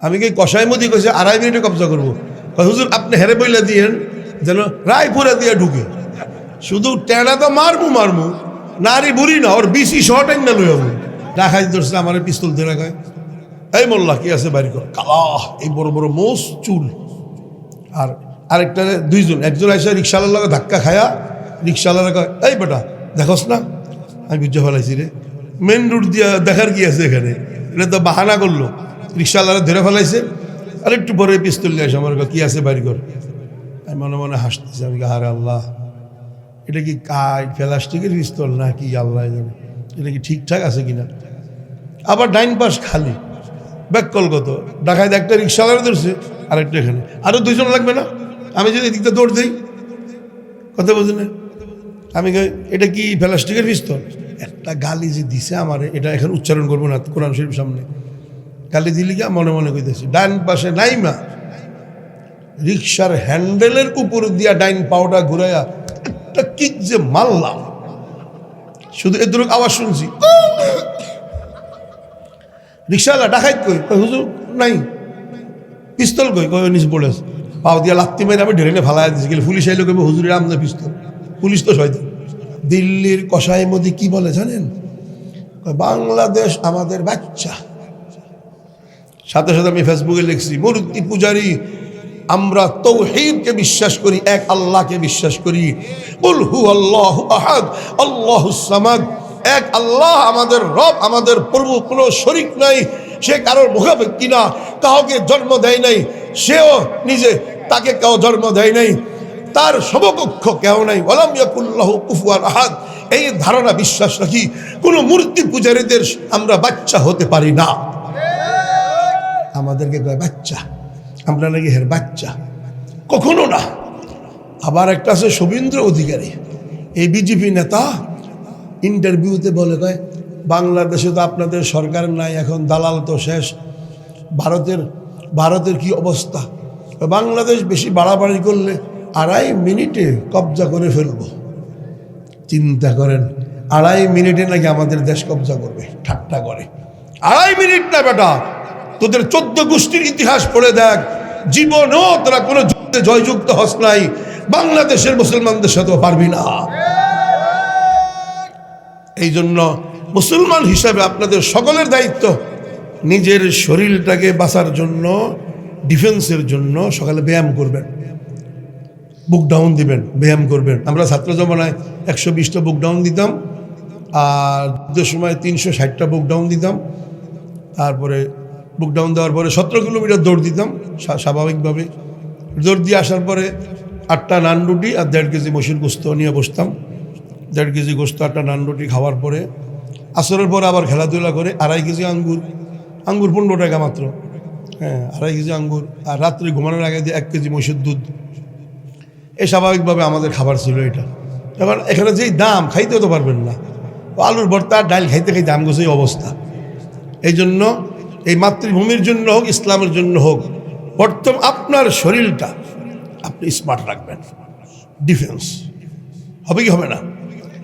আমি কি কষাই মদি কইছে 2.5 মিনিটে কবজা করবো। হুজুর আপনি হেরে বইলা দিয়েন যেন রায়পুরা দিয়ে ঢুকে, শুধু টেনা তো মারমু নারী বুড়ি না, ওর বিসি শর্ট না লই হবো। ডাকাই ধরছে আমার পিস্তল ধরে গায়, এই মোল্লা কি আছে বাড়ি কর, কালা এই বড় বড় মোষ চুল। আর আরেকটা দুইজন, একজন এসে রিক্সাওয়ালার লগে ধাক্কা খায়া রিক্সাওয়ালারা কয়, এই বেটা দেখোস না আমি বুঝে ফেলাইছি রে, মেন রোড দিয়া দেখার কি আছে এখানে, এটা তো বাহানা করলো, রিক্সাওয়ালারা ধরে ফেলাইছে। আর একটু পরে পিস্তল নিয়ে আসে আমার কি আছে বাড়ি কর। আমি মনে মনে হাসতেছি, আমি হারে আল্লাহ, এটা কি প্লাস্টিকের পিস্তল না কি আল্লাহ জানে, এটা কি ঠিকঠাক আছে কিনা। আবার ডাইন পাশ খালি, ব্যাক কল কত ডাকায় একটা রিক্সাওয়ালা ধরছে, আরেকটা এখানে, আরো দুইজন লাগবে না, আমি যদি এদিকটা দৌড় দিই, কথা বোঝে না। আমি এটা কি প্লাস্টিকের পিস্তল, একটা গালি যে দিছে আমার, এটা এখন উচ্চারণ করবো না কোরআন শরীফ সামনে, গালি দিলি গিয়া মনে মনে কইতেছি। ডাইন পাশে নাইমা রিক্সার হ্যান্ডেলের উপর দিয়া ডাইন পাউডার ঘুরাইয়া একটা কিক যে মারলাম, শুধু এদের আওয়াজ শুনছি। রিক্সাওয়ালা ডাকাইত কই, হুজুর নাই পিস্তল কই, কই নিচে পড়েছে, পাও দিয়া লাত্তি মেরে আমি ঢেলে ফালাই দিয়েছি। গেলে পুলিশ আইলো কইবে হুজুরের আমনে পিস্তল, পুলিশ তো শয়তান। দিল্লির কসাই মোদি কি বলে জানেন, বাংলাদেশ আমাদের বাচ্চা। সাথে সাথে আমি ফেসবুকে লিখছি, মূর্তি পূজারী আমরা তাওহীদকে বিশ্বাস করি, এক আল্লাহকে বিশ্বাস করি। কুল হু আল্লাহু আহাদ আল্লাহুস সামাদ, এক আল্লাহ আমাদের রব, আমাদের প্রভু, কোনো শরীক নাই, সে কারোর মুখাপেক্ষী না, কাউকে জন্ম দেয় নাই, সেও নিজে তাকে কেউ জন্ম দেয় নাই, তার সমকক্ষ কেউ নাই। ওয়ালাম ইয়াকুল্লাহু কুফুয়ান আহাদ, এই ধারণা বিশ্বাস রাখি। কোনো মূর্তি পূজারীদের আমরা বাচ্চা হতে পারি না। আমাদেরকে কয় বাচ্চা, আমরা নাকি হের বাচ্চা, কখনো না। আবার একটা আছে শুভেন্দু অধিকারী, এই বিজেপি নেতা, ইন্টারভিউতে বলে কয় বাংলাদেশে তো আপনাদের সরকার নাই, এখন দালাল তো শেষ, ভারতের কি অবস্থা, বাংলাদেশ বেশি বাড়াবাড়ি করলে 2.5 মিনিটে কবজা করে ফেলবো। চিন্তা করেন, 2.5 মিনিটে নাকি আমাদের দেশ কবজা করবে, ঠাট্টা করে। 2.5 মিনিট না বেটা, তোদের 14 গোষ্ঠীর ইতিহাস পড়ে দেখ, জীবনেও তোরা কোনো যুদ্ধে জয়যুক্ত হস নাই, বাংলাদেশের মুসলমানদের সাথেও পারবি না। এই জন্য মুসলমান হিসাবে আপনাদের সকলের দায়িত্ব, নিজের শরীরটাকে বাঁচার জন্য, ডিফেন্সের জন্য সকালে ব্যায়াম করবেন, বুক ডাউন দিবেন, ব্যায়াম করবেন। আমরা ছাত্র জমানায় 120টা বুক ডাউন দিতাম, আর যুদ্ধের সময় 360টা বুক ডাউন দিতাম। তারপরে বুক ডাউন দেওয়ার পরে 17 কিলোমিটার দৌড় দিতাম স্বাভাবিকভাবে। দৌড় দিয়ে আসার পরে 8টা নান রুটি আর 1.5 কেজি মসুর গোস্ত নিয়ে বসতাম। 1.5 কেজি গোস্ত 8টা নান রুটি খাওয়ার পরে আসরের পরে আবার খেলাধুলা করে 2.5 কেজি আঙ্গুর 15 টাকা মাত্র, হ্যাঁ 2.5 কেজি আঙ্গুর, আর রাত্রে ঘুমানোর আগে দিয়ে 1 কেজি মসুর দুধ। এই স্বাভাবিকভাবে আমাদের খাবার ছিল এটা। এবার এখানে যেই দাম, খাইতেও তো পারবেন না, আলুর ভর্তা ডাল খাইতে খাইতে দাম গেছে এই অবস্থা। এই জন্য এই মাতৃভূমির জন্য হোক, ইসলামের জন্য হোক, প্রথম আপনার শরীরটা আপনি স্মার্ট রাখবেন, ডিফেন্স হবে কি হবে না।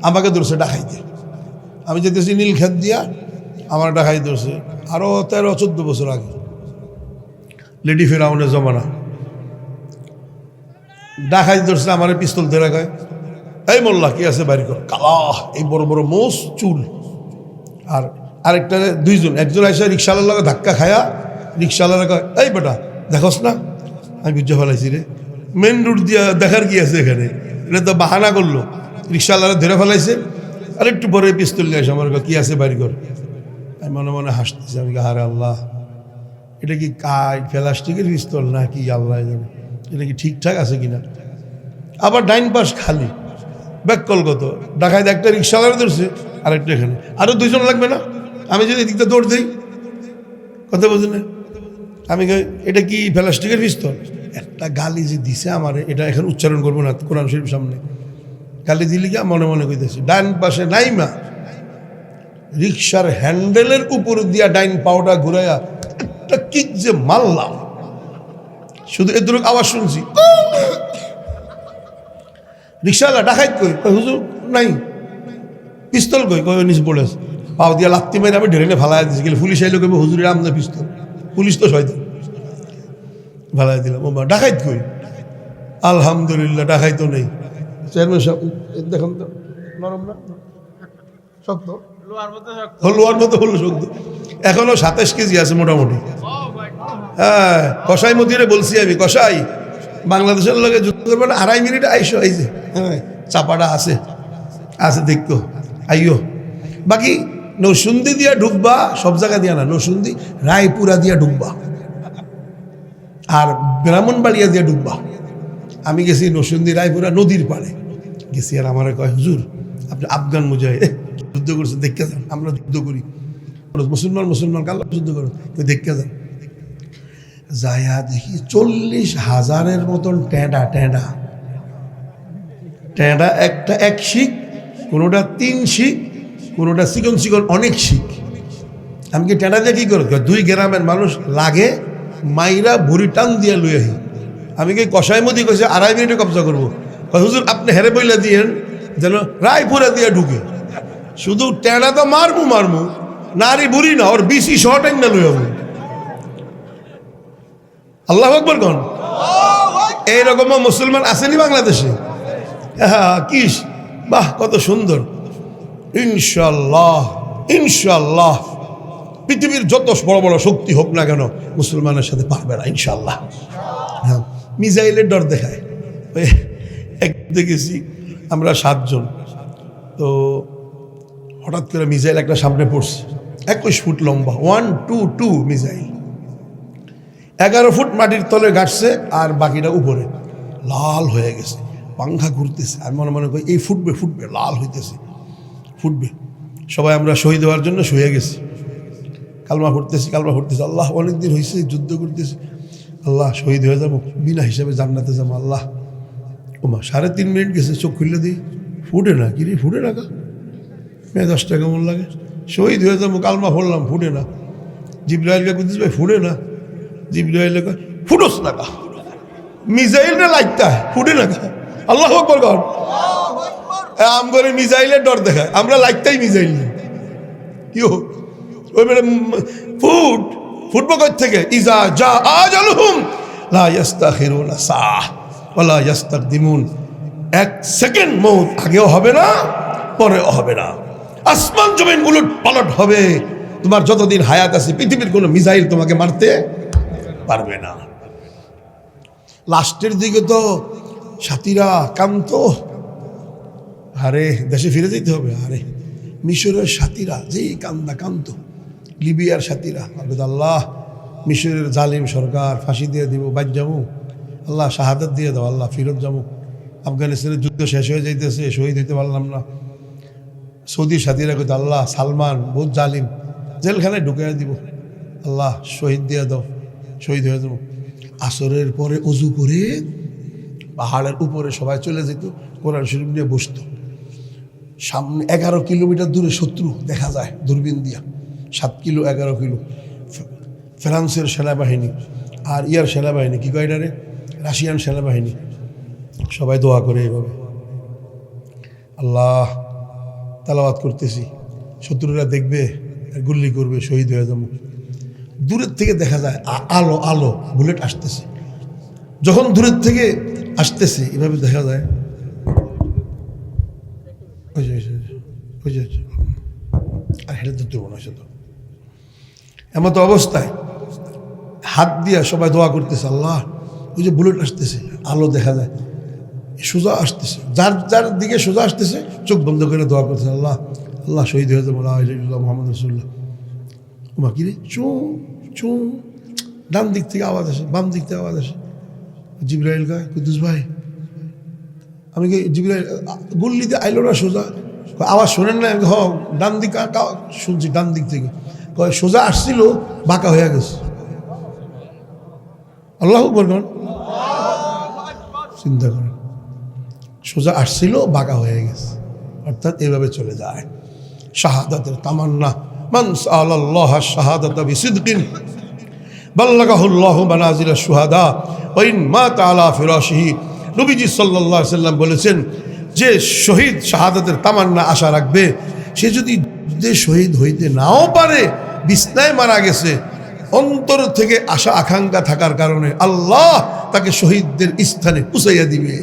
আমাকে ধরছে ডাকাইতে, আমি যেতেছি নীলক্ষেত দিয়া, আমার ডাকাই ধরছে আরও 13-14 বছর আগে, লেডি ফেরাউনের জমানা। ডাকাই ধরছে আমার পিস্তল ধরে গায়, এই মোল্লা কি আছে বাড়ি কর, কালা এই বড় বড় মোষ চুল। আর আরেকটা দুইজন, একজন এসে রিক্সাওয়ালার লগে ধাক্কা খায়া রিক্সাওয়ালারা কয়, এই বেটা দেখোস না আমি বুঝে ফেলাইছি রে, মেন রোড দিয়া দেখার কি আছে এখানে, এটা তো বাহানা করলো, রিক্সাওয়ালারা ধরে ফেলাইছে। আর একটু পরে পিস্তল নিয়ে আসে আমার কি আছে বাড়ি কর। আমি মনে মনে হাসতেছি, আমি হারে আল্লাহ, এটা কি প্লাস্টিকের পিস্তল না কি আল্লাহ জানে, এটা কি ঠিকঠাক আছে কিনা। আবার ডাইন পাশ খালি, ব্যাক কল কত ডাকায় একটা রিক্সাওয়ালা ধরছে, আরেকটা এখানে, আরো দুইজন লাগবে না, আমি যদি এদিকটা দৌড় দিই, কথা বোঝে না। আমি এটা কি প্লাস্টিকের পিস্তল, একটা গালি যে দিছে আমার, এটা এখন উচ্চারণ করবো না কোরআন শরীফ সামনে, গালি দিলি গিয়া মনে মনে কইতেছি। ডাইন পাশে নাইমা রিক্সার হ্যান্ডেলের উপর দিয়া ডাইন পাউডার ঘুরাইয়া একটা কিক যে মারলাম, শুধু এদের আওয়াজ শুনছি। রিক্সাওয়ালা ডাকাইত কই, হুজুর নাই পিস্তল কই, কই নিচে পড়েছে, পাও দিয়া লাত্তি মেরে আমি ঢেলে ফালাই দিয়েছি। গেলে পুলিশ আইলো কইবে হুজুরের আমনে পিস্তল, পুলিশ তো শয়তান। ভালাই দিলাম। ও মা ডাকাইত কই? আলহামদুলিল্লাহ ডাকাই তো নেই। চেয়ারম্যান সাহেব দেখুন তো, নরম না শক্ত? লোহার মতো হলো শক্ত। এখনো 27 কেজি আছে মোটামুটি। হ্যাঁ, কসাই মতিরে বলছি আমি, কসাই বাংলাদেশের লগে যুদ্ধ করবে না, 2.5 মিনিট আইসো। এই যে হ্যাঁ চাপাটা আছে আছে দেখতো আইও। বাকি নৌসুন্দি দিয়া ঢুকবা, সব জায়গা দিয়া না, নৌসুন্দি রায়পুরা দিয়া ঢুকবা আর ব্রাহ্মণবাড়িয়া দিয়া ঢুকবা। আমি গেছি নৌসুন্দি রায়পুরা নদীর পাড়ে গেছি, আর আমার কয় হুজুর আপনি আফগান মুজাহিদ যুদ্ধ করছেন, দেখতে যান, আমরা যুদ্ধ করি, মুসলমান কাল্লা যুদ্ধ করো, দেখতে যান। যায়া দেখি 40,000-এর মতন টেঁডা টেঁডা টেঁডা, একটা 1 শিখ, কোনোটা 3 শিখ, কোনোটা চিকন চিকন অনেক শিখ। আমি কি টেঁডা দিয়ে কী করে? 2 গ্রামের মানুষ লাগে মাইরা ভুড়ি টান দিয়া লই আহি। আমি কি কষাই মদি কইছে 2.5 মিনিটে কবজা করবো। হুজুর আপনি হেরে বইলা দিয়েন যেন রায়পুরা দিয়ে ঢুকে। শুধু টেঁডা তো মারমু, নারী বুড়ি না, ওর বিসি শর্ট না লই হবো। আল্লাহু আকবার কোন? এইরকম মুসলমান আসেনি বাংলাদেশে? হ্যাঁ, কিস বাহ, কত সুন্দর। ইনশাল্লাহ ইনশাল্লাহ পৃথিবীর যত বড় বড় শক্তি হোক না কেন মুসলমানের সাথে পারবে না ইনশাল্লাহ। হ্যাঁ, মিসাইলের ডর দেখায়। এক দেখেছি আমরা 7 জন, তো হঠাৎ করে মিসাইল একটা সামনে পড়ছে, 21 ফুট লম্বা, 122 মিসাইল, 11 ফুট মাটির তলে গাড়ছে আর বাকিটা উপরে লাল হয়ে গেছে, পাংখা ঘুরতেছে। আর মনে মনে করি এই ফুটবে লাল হইতেছে, ফুটবে। সবাই আমরা শহীদ হওয়ার জন্য শুয়ে গেছি, কালমা পড়তেছি। আল্লাহ অনেকদিন হয়েছে যুদ্ধ করতেছি, আল্লাহ শহীদ হয়ে যাবো, বিনা হিসাবে জান্নাতে যাবো। আল্লাহ ওমা 3.5 মিনিট গেছে, চোখ খুললে দিই ফুটে না, কিরে ফুটে না কা, মেজাজটা কেমন লাগে, শহীদ হয়ে যাবো, কালমা পড়লাম, ফুটে না। জিবরাইলকে কইতেছি ভাই ফুটে না, জিবরাইল ফুটোস না কা, মিসাইলটা লাগতা ফুটে না কা। আল্লাহ আকবার কর। আম করে মিসাইলের ডর দেখায়, আমরা লাগতাই মিসাইল নেই। কি হোক ওই মানে ফুটবো কই থেকে? ইজা যা আজালুহুম লা ইস্তাখিরুনা সাআহ ওয়া লা ইস্তাকদিমুন। 1 সেকেন্ড মৌত আগেও হবে না, পরেও হবে না। আসমান জমিন উলট পালট হবে। তোমার যতদিন হায়াত আছে পৃথিবীর কোনো মিসাইল তোমাকে মারতে পারবে না। লাস্টের দিকে তো সাথীরা কান্ত, আরে দেশে ফিরে যেতে হবে। আরে মিশরের সাথীরা যেই কান্ত, লিবিয়ার সাথীরা, আল্লাহ মিশরের জালিম সরকার ফাঁসি দিয়ে দিব, বাদ যাবো, আল্লাহ শাহাদাত দিয়ে দাও, আল্লাহ ফিরত যাবো। আফগানিস্তানের যুদ্ধ শেষ হয়ে যাইতেছে, শহীদ হইতে পারলাম না। সৌদির সাথীরা কইতে আল্লাহ সালমান বহুত জালিম, জেলখানায় ঢুকে দিব, আল্লাহ শহীদ দিয়ে দাও, শহীদ হয়ে যাবো। আসরের পরে অজু করে পাহাড়ের উপরে সবাই চলে যেত, কোরআন শরীফ নিয়ে বসত। সামনে 11 কিলোমিটার দূরে শত্রু দেখা যায় দূরবীন দিয়া, 7 কিলো 11 কিলো। ফ্রান্সের সেনাবাহিনী আর ইয়ার সেনাবাহিনী, কি কয় রে, রাশিয়ান সেনাবাহিনী, সবাই দোয়া করে এইভাবে। আল্লাহ তালাওয়াত করতেছি, শত্রুরা দেখবে, গুল্লি করবে, শহীদ হয়ে যাবো। দূরের থেকে দেখা যায় আলো বুলেট আসতেছে। যখন দূরের থেকে আসতেছে এভাবে দেখা যায়, আর হেঁটে ধরতে মনে হয়েছে তো এমতো অবস্থায় হাত দিয়া সবাই দোয়া করতেছে, আল্লাহ ওই যে বুলেট আসতেছে, আলো দেখা যায়, সোজা আসতেছে, যার দিকে সোজা আসতেছে চোখ বন্ধ করে দোয়া করতেছে, আল্লাহ আল্লাহ শহীদ হয়ে যাবো, মোহাম্মদ রাসূলুল্লাহ। ওমা কিরে চু চু, ডান দিক থেকে আওয়াজ আসে, বাম দিক থেকে আওয়াজ আসে। জিবরাইল কয় কুদ্দুস ভাই, আমি কি জিবরাইল গুল্লিতে আইলো না সোজা, আওয়াজ শোনেন না? হ ডান দিক শুনছি, ডান দিক থেকে। কয় সোজা আসছিল, বাঁকা হয়ে গেছে। আল্লাহ বলবেন, চিন্তা করেন, সোজা আসছিল, বাঁকা হয়ে গেছে, অর্থাৎ এইভাবে চলে যায়। শাহাদাতের তামান্না, মান সাআলাল্লাহ শাহাদাতা বিসিদকিন বাল্লাগাহুল্লাহু মানাজিলাশ শুহাদা ওয়া ইন মাতা আলা ফিরাশিহি। নবীজি সাল্লাল্লাহু আলাইহি সাল্লাম বলেছেন, যে শহীদ শাহাদাতের তামান্না আশা রাখবে, সে যদি শহীদ হইতে নাও পারে, বিছনায় মারা গেছে, অন্তর থেকে আশা আকাঙ্ক্ষা থাকার কারণে আল্লাহ তাকে শহীদদের স্থানে পৌঁছাইয়া দিবে।